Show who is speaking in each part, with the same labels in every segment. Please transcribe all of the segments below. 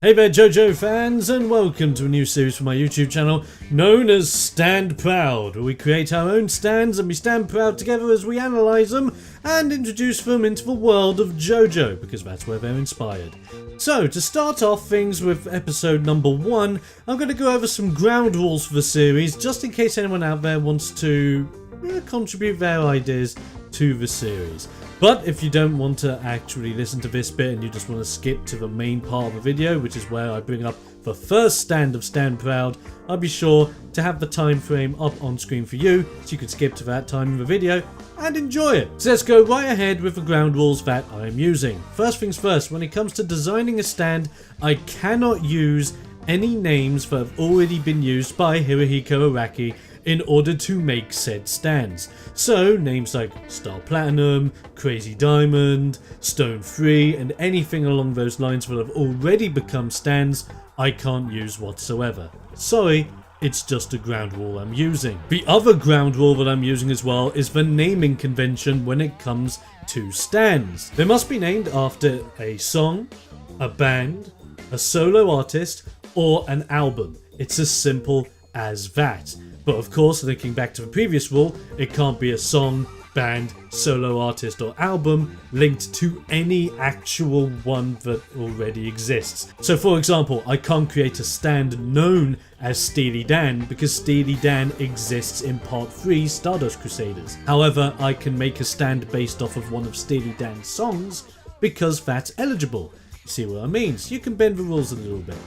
Speaker 1: Hey there JoJo fans, and welcome to a new series for my YouTube channel known as Stand Proud, where we create our own stands and we stand proud together as we analyse them and introduce them into the world of JoJo, because that's where they're inspired. So to start off things with episode number 1, I'm going to go over some ground rules for the series, just in case anyone out there wants to contribute their ideas to the series. But if you don't want to actually listen to this bit and you just want to skip to the main part of the video, which is where I bring up the first stand of Stand Proud, I'll be sure to have the time frame up on screen for you so you can skip to that time in the video and enjoy it. So let's go right ahead with the ground rules that I'm using. First things first, when it comes to designing a stand, I cannot use any names that have already been used by Hirohiko Araki in order to make said stands. So names like Star Platinum, Crazy Diamond, Stone Free, and anything along those lines that have already become stands, I can't use whatsoever. Sorry, it's just a ground rule I'm using. The other ground rule that I'm using as well is the naming convention when it comes to stands. They must be named after a song, a band, a solo artist, or an album. It's as simple as that. But of course, linking back to the previous rule, it can't be a song, band, solo artist or album linked to any actual one that already exists. So for example, I can't create a stand known as Steely Dan because Steely Dan exists in part 3 Stardust Crusaders. However, I can make a stand based off of one of Steely Dan's songs because that's eligible. See what I mean? So you can bend the rules a little bit.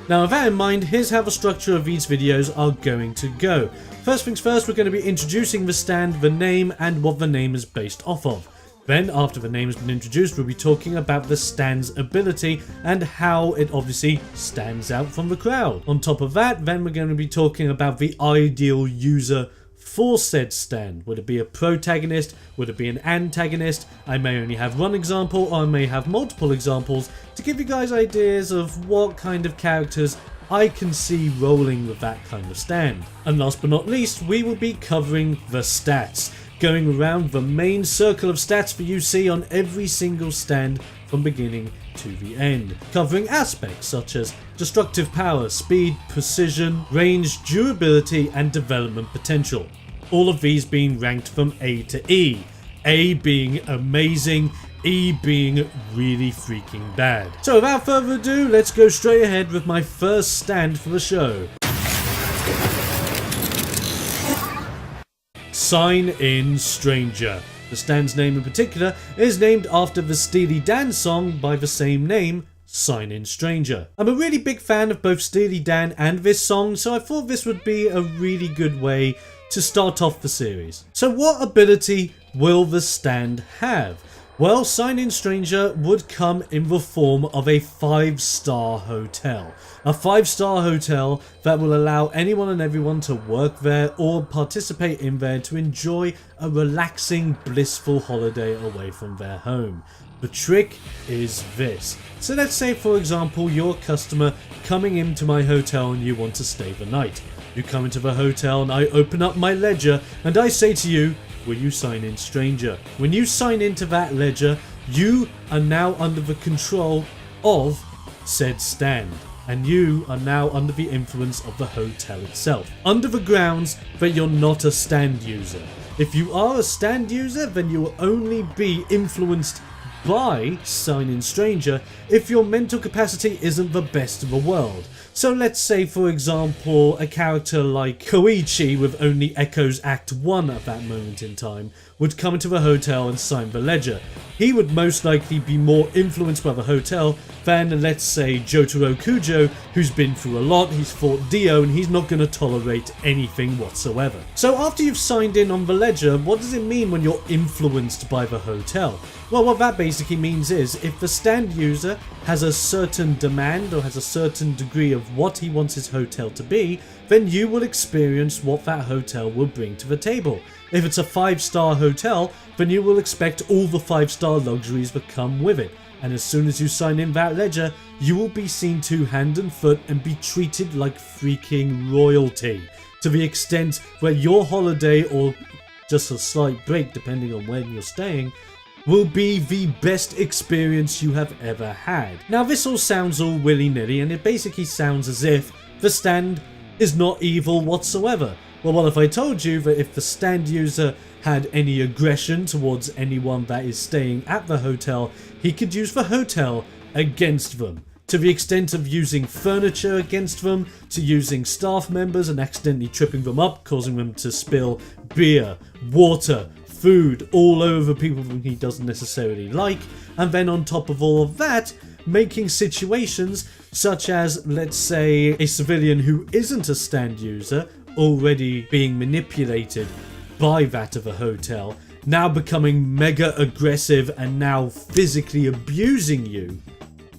Speaker 1: Now with that in mind, here's how the structure of these videos are going to go. First things first, we're going to be introducing the stand, the name, and what the name is based off of. Then, after the name has been introduced, we'll be talking about the stand's ability and how it obviously stands out from the crowd. On top of that, then we're going to be talking about the ideal user for said stand. Would it be a protagonist? Would it be an antagonist? I may only have one example, or I may have multiple examples to give you guys ideas of what kind of characters I can see rolling with that kind of stand. And last but not least, we will be covering the stats, going around the main circle of stats that you see on every single stand from beginning to the end, covering aspects such as destructive power, speed, precision, range, durability, and development potential. All of these being ranked from A to E. A being amazing, E being really freaking bad. So without further ado, let's go straight ahead with my first stand for the show. Sign In Stranger. The stand's name in particular is named after the Steely Dan song by the same name, Sign In Stranger. I'm a really big fan of both Steely Dan and this song, so I thought this would be a really good way to start off the series. So what ability will the stand have? Well, Sign In Stranger would come in the form of a 5-star hotel. A 5-star hotel that will allow anyone and everyone to work there or participate in there to enjoy a relaxing, blissful holiday away from their home. The trick is this. So let's say, for example, you're a customer coming into my hotel and you want to stay the night. You come into the hotel and I open up my ledger and I say to you, will you sign in stranger? When you sign into that ledger, you are now under the control of said stand, and you are now under the influence of the hotel itself, under the grounds that you're not a stand user. If you are a stand user, then you will only be influenced by Sign In Stranger if your mental capacity isn't the best in the world. So let's say, for example, a character like Koichi with only Echo's Act 1 at that moment in time would come into the hotel and sign the ledger. He would most likely be more influenced by the hotel than, let's say, Jotaro Kujo, who's been through a lot, he's fought Dio, and he's not going to tolerate anything whatsoever. So after you've signed in on the ledger, what does it mean when you're influenced by the hotel? Well, what that basically means is, if the stand user has a certain demand or has a certain degree of what he wants his hotel to be, then you will experience what that hotel will bring to the table. If it's a 5-star hotel, then you will expect all the 5-star luxuries that come with it. And as soon as you sign in that ledger, you will be seen to hand and foot and be treated like freaking royalty. To the extent where your holiday, or just a slight break depending on when you're staying, will be the best experience you have ever had. Now this all sounds all willy-nilly, and it basically sounds as if the stand is not evil whatsoever. Well, what if I told you that if the stand user had any aggression towards anyone that is staying at the hotel, he could use the hotel against them. To the extent of using furniture against them, to using staff members and accidentally tripping them up, causing them to spill beer, water, food all over people whom he doesn't necessarily like, and then on top of all of that, making situations such as, let's say, a civilian who isn't a stand user already being manipulated by that of a hotel, now becoming mega aggressive and now physically abusing you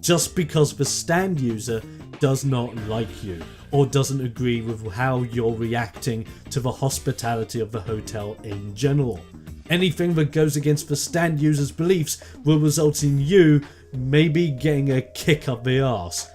Speaker 1: just because the stand user does not like you or doesn't agree with how you're reacting to the hospitality of the hotel in general. Anything that goes against the stand user's beliefs will result in you maybe getting a kick up the arse.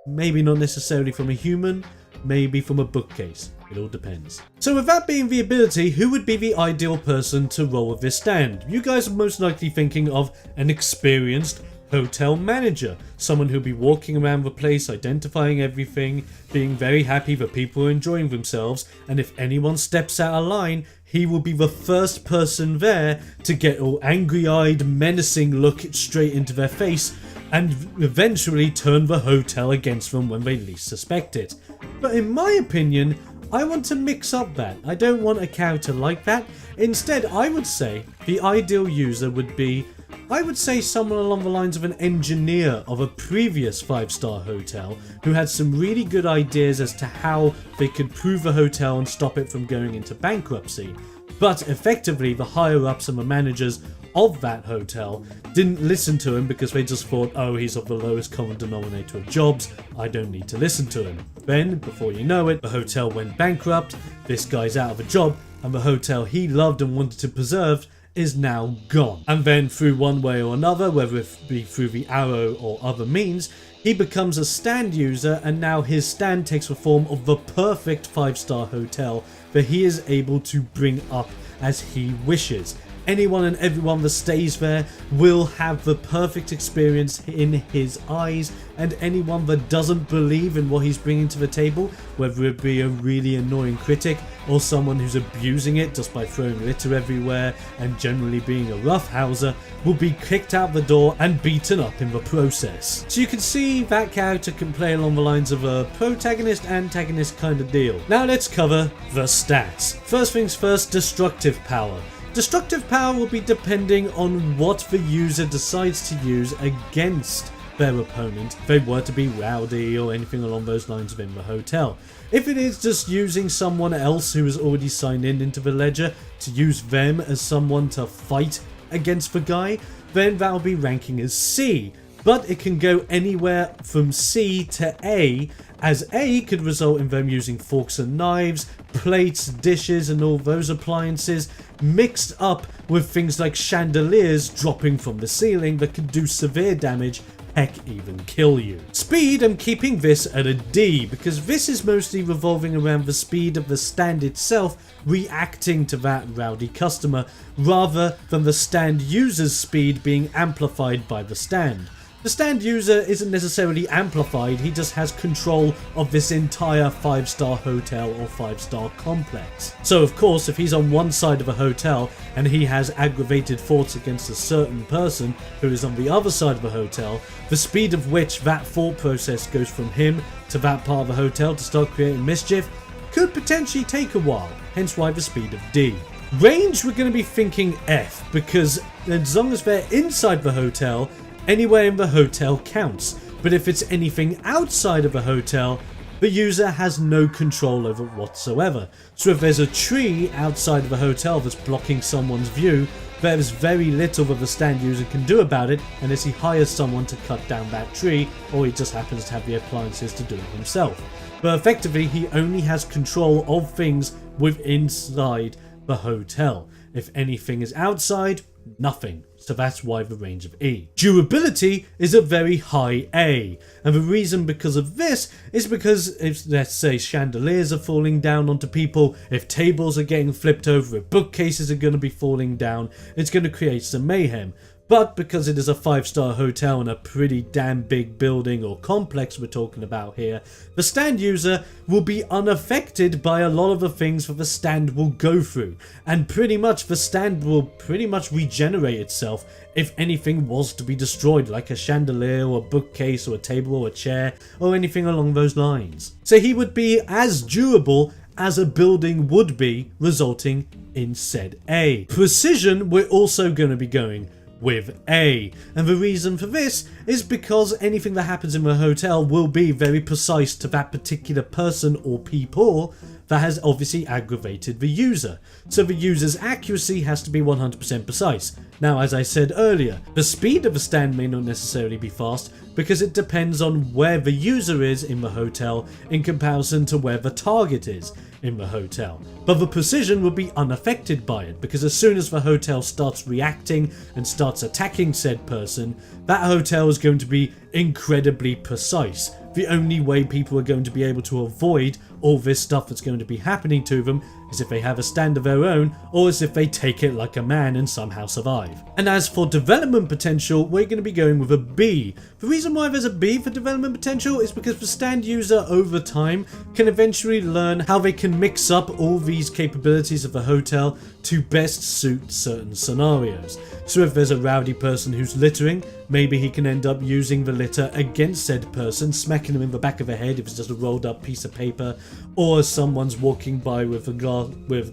Speaker 1: Maybe not necessarily from a human, maybe from a bookcase. It all depends. So with that being the ability, who would be the ideal person to roll with this stand? You guys are most likely thinking of an experienced hotel manager, someone who'll be walking around the place, identifying everything, being very happy that people are enjoying themselves, and if anyone steps out of line, he will be the first person there to get all angry-eyed, menacing look straight into their face, and eventually turn the hotel against them when they least suspect it. But in my opinion, I want to mix up that. I don't want a character like that. Instead, I would say the ideal user would be, I would say, someone along the lines of an engineer of a previous 5-star hotel who had some really good ideas as to how they could prove a hotel and stop it from going into bankruptcy. But effectively, the higher-ups and the managers of that hotel didn't listen to him because they just thought, oh, he's of the lowest common denominator of jobs, I don't need to listen to him. Then, before you know it, the hotel went bankrupt, this guy's out of a job, and the hotel he loved and wanted to preserve is now gone. And then through one way or another, whether it be through the arrow or other means, he becomes a stand user, and now his stand takes the form of the perfect 5-star hotel that he is able to bring up as he wishes. Anyone and everyone that stays there will have the perfect experience in his eyes, and anyone that doesn't believe in what he's bringing to the table, whether it be a really annoying critic or someone who's abusing it just by throwing litter everywhere and generally being a roughhouser, will be kicked out the door and beaten up in the process. So you can see that character can play along the lines of a protagonist-antagonist kind of deal. Now let's cover the stats. First things first, destructive power. Destructive power will be depending on what the user decides to use against their opponent if they were to be rowdy or anything along those lines within the hotel. If it is just using someone else who has already signed into the ledger to use them as someone to fight against the guy, then that will be ranking as C. But it can go anywhere from C to A, as A could result in them using forks and knives, plates, dishes and all those appliances, mixed up with things like chandeliers dropping from the ceiling that could do severe damage, heck, even kill you. Speed, I'm keeping this at a D, because this is mostly revolving around the speed of the stand itself reacting to that rowdy customer, rather than the stand user's speed being amplified by the stand. The stand user isn't necessarily amplified, he just has control of this entire 5-star hotel or 5-star complex. So of course, if he's on one side of a hotel and he has aggravated thoughts against a certain person who is on the other side of a hotel, the speed of which that thought process goes from him to that part of the hotel to start creating mischief could potentially take a while, hence why the speed of D. Range, we're going to be thinking F, because as long as they're inside the hotel, anywhere in the hotel counts, but if it's anything outside of a hotel, the user has no control over it whatsoever. So if there's a tree outside of a hotel that's blocking someone's view, there's very little that the stand user can do about it unless he hires someone to cut down that tree, or he just happens to have the appliances to do it himself. But effectively, he only has control of things within inside the hotel. If anything is outside, nothing. So that's why the range of E. Durability is a very high A, and the reason because of this is because if, let's say, chandeliers are falling down onto people, if tables are getting flipped over, if bookcases are going to be falling down, it's going to create some mayhem. But because it is a 5-star hotel and a pretty damn big building or complex we're talking about here, the stand user will be unaffected by a lot of the things that the stand will go through. And pretty much the stand will pretty much regenerate itself if anything was to be destroyed, like a chandelier or a bookcase or a table or a chair or anything along those lines. So he would be as durable as a building would be, resulting in said A. Precision we're also going to be going with A, and the reason for this is because anything that happens in the hotel will be very precise to that particular person or people that has obviously aggravated the user. So the user's accuracy has to be 100% precise. Now, as I said earlier, the speed of a stand may not necessarily be fast because it depends on where the user is in the hotel in comparison to where the target is in the hotel. But the precision will be unaffected by it because as soon as the hotel starts reacting and starts attacking said person, that hotel is going to be incredibly precise. The only way people are going to be able to avoid all this stuff that's going to be happening to them is if they have a stand of their own, or as if they take it like a man and somehow survive. And as for development potential, we're going to be going with a B. The reason why there's a B for development potential is because the stand user over time can eventually learn how they can mix up all these capabilities of the hotel to best suit certain scenarios. So if there's a rowdy person who's littering, maybe he can end up using the litter against said person, smacking them in the back of the head if it's just a rolled up piece of paper, or someone's walking by with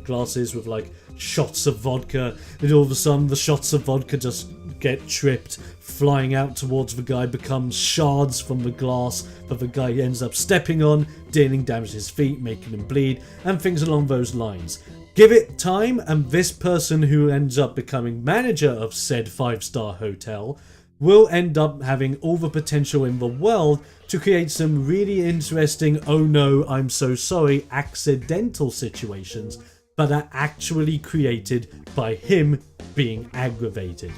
Speaker 1: glasses with like shots of vodka, and all of a sudden the shots of vodka just get tripped, flying out towards the guy, becomes shards from the glass that the guy ends up stepping on, dealing damage to his feet, making him bleed, and things along those lines. Give it time, and this person who ends up becoming manager of said 5-star hotel will end up having all the potential in the world to create some really interesting, oh no, I'm so sorry, accidental situations that are actually created by him being aggravated.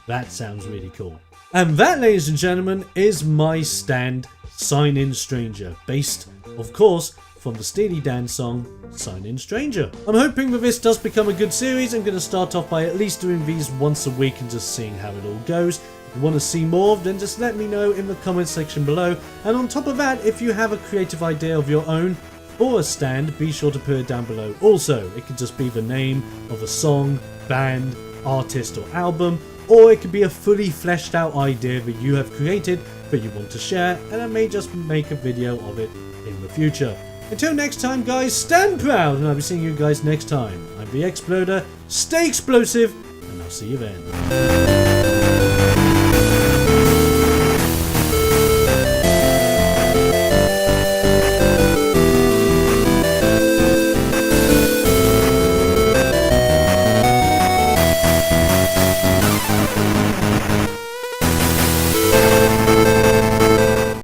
Speaker 1: That sounds really cool. And that, ladies and gentlemen, is my stand Sign In Stranger, based, of course, from the Steely Dan song Sign In Stranger. I'm hoping that this does become a good series. I'm going to start off by at least doing these once a week and just seeing how it all goes. If you want to see more, then just let me know in the comments section below. And on top of that, if you have a creative idea of your own for a stand, be sure to put it down below. Also, it could just be the name of a song, band, artist or album, or it could be a fully fleshed out idea that you have created that you want to share, and I may just make a video of it in the future. Until next time, guys, stand proud, and I'll be seeing you guys next time. I'm TheXploder, stay explosive, and I'll see you then.